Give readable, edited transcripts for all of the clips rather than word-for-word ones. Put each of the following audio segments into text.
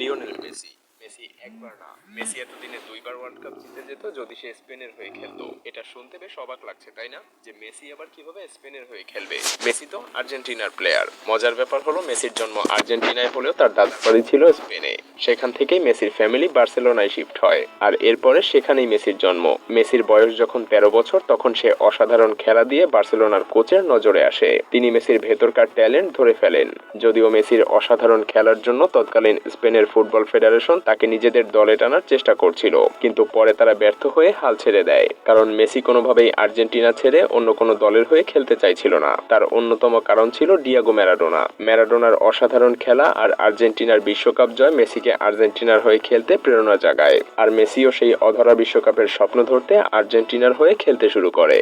Lionel Messi. Messi একবার না, Messi এতদিনে দুইবার ওয়ার্ল্ড কাপ জিতে যেত যদি সে স্পেনের হয়ে খেলতো। এটা শুনতে বেশ অবাক লাগছে তাই না, যে মেসি আবার কিভাবে স্পেনের হয়ে খেলবে। মেসি তো আর্জেন্টিনার প্লেয়ার। মজার ব্যাপার হলো মেসির জন্ম আর্জেন্টিনায় হলেও তার দাদার বাড়ি ছিল স্পেনে। সেখান থেকেই মেসির ফ্যামিলি বার্সেলোনায় শিফট হয়, আর এরপরে সেখানেই মেসির জন্ম। মেসির বয়স যখন 13 বছর তখন সে অসাধারণ খেলা দিয়ে বার্সেলোনার কোচের নজরে আসে। তিনি মেসির ভেতরকার ট্যালেন্ট ধরে ফেলেন। যদিও মেসির অসাধারণ খেলার জন্য তৎকালীন স্পেনের ফুটবল ফেডারেশন তাকে নিজেদের দলে টানার চেষ্টা করছিল, কিন্তু পরে তারা ব্যর্থ হয়ে হাল ছেড়ে দেয়, কারণ মেসি কোনোভাবেই আর্জেন্টিনা ছেড়ে অন্য কোনো দলের হয়ে খেলতে চাইছিল না। তার অন্যতম কারণ ছিল ডিয়াগো ম্যারাডোনা। ম্যারাডোনার অসাধারণ খেলা আর আর্জেন্টিনার বিশ্বকাপ জয় মেসিকে আর্জেন্টিনার হয়ে খেলতে প্রেরণা জাগায়, আর মেসিও সেই অধরা বিশ্বকাপের স্বপ্ন ধরতে আর্জেন্টিনার হয়ে খেলতে শুরু করে।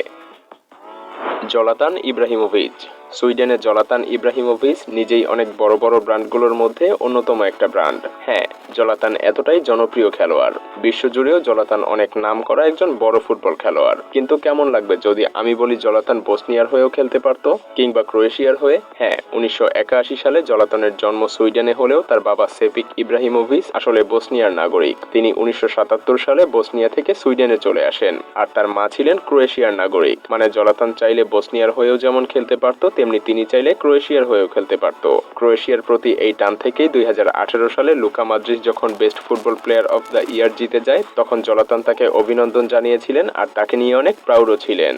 জলাতান ইব্রাহিমোভিচ। সুইডেনের জলাতান ইব্রাহিমোভিচ নিজেই অনেক বড় বড় ব্র্যান্ডগুলোর মধ্যে অন্যতম একটা ব্র্যান্ড। হ্যাঁ, জলাতান এতটাই জনপ্রিয় খেলোয়াড়, বিশ্বজুড়েও জলাতান অনেক নাম করা একজন বড় ফুটবল খেলোয়াড়। কিন্তু কেমন লাগবে যদি আমি বলি জলাতান বসনিয়ার হয়েও খেলতে পারতো, কিংবা ক্রোয়েশিয়ার হয়ে? হ্যাঁ, 1981 সালে জলাতানের জন্ম সুইডেনে হলেও তার বাবা সেপিক ইব্রাহিমোভিচ আসলে বসনিয়ার নাগরিক। তিনি 1977 সালে বসনিয়া থেকে সুইডেনে চলে আসেন, আর তার মা ছিলেন ক্রোয়েশিয়ার নাগরিক। মানে জলাতান চাইলে বসনিয়ার হয়েও যেমন খেলতে পারতো, তেমনি তিনি চাইলে ক্রোয়েশিয়ার হয়েও খেলতে পারতো। ক্রোয়েশিয়ার প্রতি এই টান থেকেই 2018 সালে লুকা মদ্রিচ যখন best football player of the year জিতে যায়, তখন জলাতান তাকে অভিনন্দন জানিয়েছিলেন আর তাকে নিয়ে অনেক প্রাউডও ছিলেন।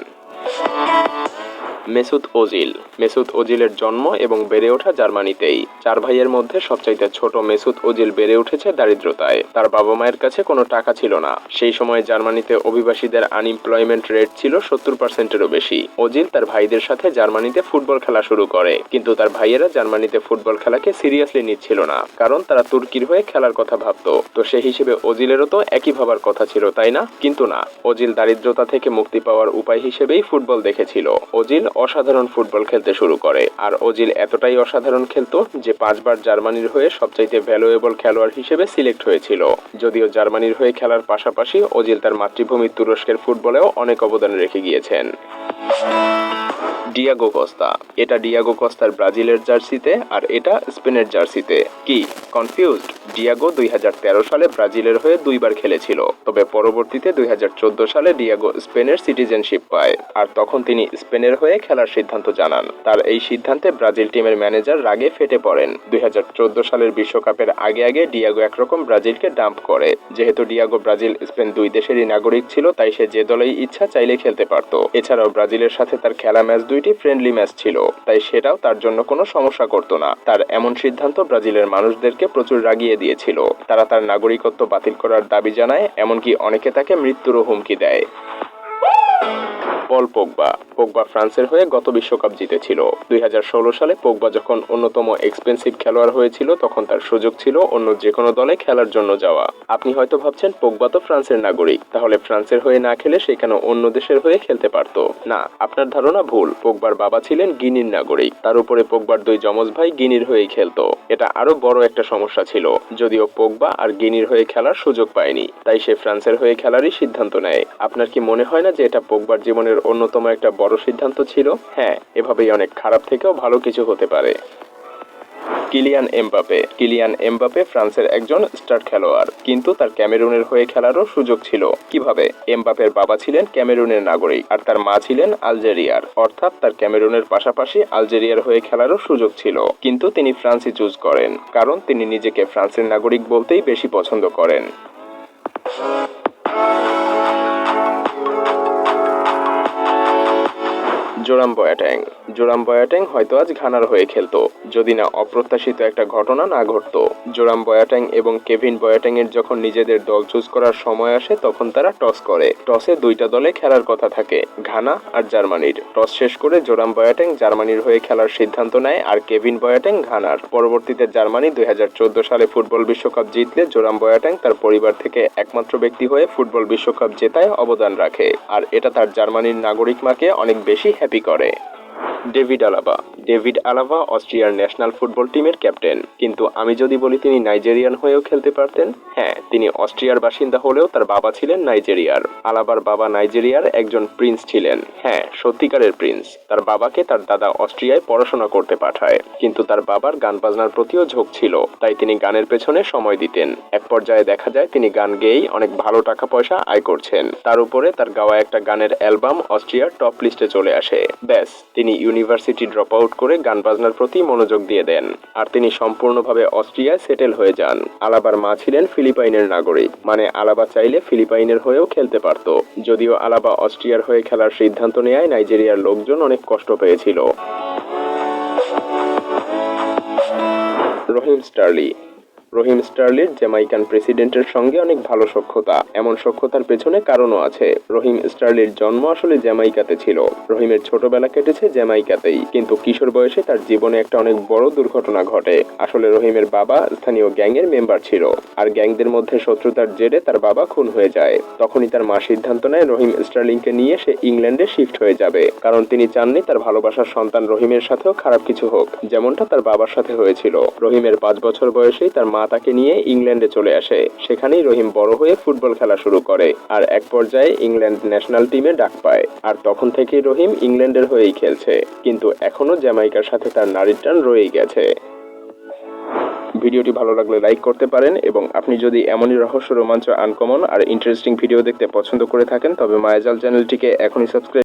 Mesut Ozil. মেসুত ওজিলের জন্ম এবং বেড়ে ওঠা জার্মানিতেই। 4 ভাইয়ের মধ্যে সবচাইতে ছোট মেসুত ওজিল বেড়ে উঠেছে দারিদ্রতায়। তার বাবা মায়ের কাছে কোনো টাকা ছিল না। সেই সময় জার্মানিতে অভিবাসীদের আনএমপ্লয়মেন্ট রেট ছিল 70%-এরও বেশি। ওজিল তার ভাইদের সাথে জার্মানিতে ফুটবল খেলা শুরু করে, কিন্তু তার ভাইয়েরা জার্মানিতে ফুটবল খেলাকে সিরিয়াসলি নিচ্ছিল না, কারণ তারা তুর্কির হয়ে খেলার কথা ভাবতো। তো সেই হিসেবে ওজিলেরও তো একই ভাবার কথা ছিল, তাই না? কিন্তু না, ওজিল দারিদ্রতা থেকে মুক্তি পাওয়ার উপায় হিসেবেই ফুটবল দেখেছিল। ওজিল অসাধারণ ফুটবল খেলতে শুরু করে, আর ওজিল এতটাই অসাধারণ খেলতো যে 5 বার জার্মানির হয়ে সবচাইতে ভ্যালুয়েবল খেলোয়াড় হিসেবে সিলেক্ট হয়েছিল। যদিও জার্মানির হয়ে খেলার পাশাপাশি ওজিল তার মাতৃভূমি তুরস্কের ফুটবলেও অনেক অবদান রেখে গিয়েছেন। Diego Costa. এটা ডিয়াগো কস্তার ব্রাজিলের জার্সিতে, আর এটা স্পেনের জার্সিতে। কি কনফিউজড? ডিয়াগো 2013 সালে ব্রাজিলের হয়ে 2 বার খেলেছিল, তবে পরবর্তীতে 2014 সালে ডিয়াগো স্পেনের সিটিজেনশিপ পায়, আর তখন তিনি স্পেনের হয়ে খেলার সিদ্ধান্ত জানান। তার এই সিদ্ধান্তে ব্রাজিল টিমের ম্যানেজার রাগে ফেটে পড়েন। 2014 সালের বিশ্বকাপের আগে ডিয়াগো একরকম ব্রাজিলকে ডাম্প করে। যেহেতু ডিয়াগো ব্রাজিল স্পেন 2 দেশেরই নাগরিক ছিল, তাই সে যে দলেই ইচ্ছা চাইলে খেলতে পারত। এছাড়াও ব্রাজিলের সাথে তার খেলা ম্যাচ 2টি ফ্রেন্ডলি ম্যাচ ছিল, তাই সেটাও তার জন্য কোনো সমস্যা করত না। তার এমন সিদ্ধান্ত ব্রাজিলের মানুষদেরকে প্রচুর রাগিয়ে দিয়েছিল। তারা তার নাগরিকত্ব বাতিল করার দাবি জানায়, এমনকি অনেকে তাকে মৃত্যুরও হুমকি দেয়। পল পোগবা। পোগবা ফ্রান্সের হয়ে গত বিশ্বকাপ জিতেছিল। 2016 সালে পোগবা যখন অন্যতম এক্সপেন্সিভ খেলোয়াড় হয়েছিল, তখন তার সুযোগ ছিল অন্য যে কোনো দলে খেলার জন্য যাওয়া। আপনি হয়তো ভাবছেন পোগবা তো ফ্রান্সের নাগরিক, তাহলে ফ্রান্সের হয়ে না খেলে সে কেন অন্য দেশের হয়ে খেলতে পারতো? না, আপনার ধারণা ভুল। পোগবার বাবা ছিলেন গিনির নাগরিক, তার উপরে পোগবার 2 যমজ ভাই গিনির হয়েই খেলতো। এটা আরো বড় একটা সমস্যা ছিল। যদিও পোগবা আর গিনির হয়ে খেলার সুযোগ পায়নি, তাই সে ফ্রান্সের হয়ে খেলারই সিদ্ধান্ত নেয়। আপনার কি মনে হয় না যে এটা পোগবার জীবনের অন্যতম একটা বড় সিদ্ধান্ত ছিল? হ্যাঁ, এভাবেই অনেক খারাপ থেকেও ভালো কিছু হতে পারে। Kylian Mbappe. কিলিয়ান এমবাপে ফ্রান্সের একজন স্টার খেলোয়াড়, কিন্তু তার ক্যামেরুনের হয়ে খেলারও সুযোগ ছিল। কিভাবে? এমবাপের বাবা ছিলেন ক্যামেরুনের নাগরিক, আর তার মা ছিলেন আলজেরিয়ার, অর্থাৎ তার ক্যামেরুনের পাশাপাশি আলজেরিয়ার হয়ে খেলারও সুযোগ ছিল। কিন্তু তিনি ফ্রান্সই চুজ করেন, কারণ তিনি নিজেকে ফ্রান্সের নাগরিক বলতেই বেশি পছন্দ করেন। জোরাম বয়াট্যাং। জোরাম বয়াট্যাং হয়তো আজ ঘানার হয়ে খেলতো, যদি না অপ্রত্যাশিত একটা ঘটনা না ঘটতো। জোরাম বয়াট্যাং এবং কেভিন বয়াট্যাং এর যখন নিজেদের দল চুজ করার সময় আসে, তখন তারা টস করে। টসে 2টা দলে খেলার কথা থাকে, ঘানা আর জার্মানির। টস শেষ করে জোরাম বয়াট্যাং জার্মানির হয়ে খেলার সিদ্ধান্ত নেয়, আর কেভিন বয়াট্যাং ঘানার। পরবর্তীতে জার্মানি 2014 সালে ফুটবল বিশ্বকাপ জিতলে জোরাম বয়াট্যাং তার পরিবার থেকে একমাত্র ব্যক্তি হয়ে ফুটবল বিশ্বকাপ জেতায় অবদান রাখে, আর এটা তার জার্মানির নাগরিক মাকে অনেক বেশি হ্যাপি করে। David Alaba. ডেভিড আলাবা অস্ট্রিয়ার ন্যাশনাল ফুটবল টিমের ক্যাপ্টেন। কিন্তু আমি যদি বলি তিনি নাইজেরিয়ান হয়েও খেলতে পারতেন, হ্যাঁ, তিনি অস্ট্রিয়ার বাসিন্দা হলেও তার বাবা ছিলেন নাইজেরিয়ার। আলাবার বাবা নাইজেরিয়ার একজন প্রিন্স ছিলেন, হ্যাঁ, সত্যিকারের প্রিন্স। তার বাবাকে তার দাদা অস্ট্রিয়ায় পড়াশোনা করতে পাঠায়, কিন্তু তার বাবার গান বাজনার প্রতিও ঝোঁক ছিল, তাই তিনি গানের পেছনে সময় দিতেন। এক পর্যায়ে দেখা যায় তিনি গান গেয়েই অনেক ভালো টাকা পয়সা আয় করছেন। তার উপরে তার গাওয়া একটা গানের অ্যালবাম অস্ট্রিয়ার টপ লিস্টে চলে আসে। ব্যাস, তিনি ইউনিভার্সিটি ড্রপ আউট করে গান বাজনার প্রতি মনোযোগ দিয়ে দেন, আর তিনি সম্পূর্ণভাবে অস্ট্রিয়ায় সেটেল হয়ে যান। আলাবার মা ছিলেন ফিলিপাইনের নাগরিক, মানে আলাবা চাইলে ফিলিপাইনের হয়েও খেলতে পারত। যদিও আলাবা অস্ট্রিয়ার হয়ে খেলার সিদ্ধান্ত নেয় নাইজেরিয়ার লোকজন অনেক কষ্ট পেয়েছিল। রহিম স্টার্লি। রহিম স্টার্লির জ্যামাইকান প্রেসিডেন্টের সঙ্গে অনেক ভালো সখ্যতা। এমন সখ্যতার পেছনে কারণও আছে। রহিম স্টার্লির জন্ম আসলে জ্যামাইকাতে ছিল। রহিমের ছোটবেলা কেটেছে জ্যামাইকাতেই, কিন্তু কিশোর বয়সে তার জীবনে একটা অনেক বড় দুর্ঘটনা ঘটে। আসলে রহিমের বাবা স্থানীয় গ্যাংয়ের মেম্বার ছিল, আর গ্যাংদের মধ্যে শত্রুতার জেরে তার বাবা খুন হয়ে যায়। তখনই তার মা সিদ্ধান্ত নেয় রহিম স্টার্লিংকে নিয়ে সে ইংল্যান্ডে শিফট হয়ে যাবে, কারণ তিনি চাননি তার ভালোবাসার সন্তান রহিমের সাথেও খারাপ কিছু হোক, যেমনটা তার বাবার সাথে হয়েছিল। রহিমের 5 বছর বয়সেই তার মা তাকে নিয়ে ইংল্যান্ডে চলে আসে। সেখানেই রহিম বড় হয়ে ফুটবল খেলা শুরু করে, আর এক পর্যায়ে ইংল্যান্ড ন্যাশনাল টিমে ডাক পায়। আর তখন থেকেই রহিম ইংল্যান্ডের হয়েই খেলছে, কিন্তু এখনো জ্যামাইকার সাথে তার নারীর টান রয়েই গেছে। ভিডিওটি ভালো লাগলে লাইক করতে পারেন, এবং আপনি যদি এমনই রহস্য, রোমাঞ্চ, আনকমন আর ইন্টারেস্টিং ভিডিও দেখতে পছন্দ করে থাকেন, তবে মায়াজাল চ্যানেলটিকে এখনই সাবস্ক্রাইব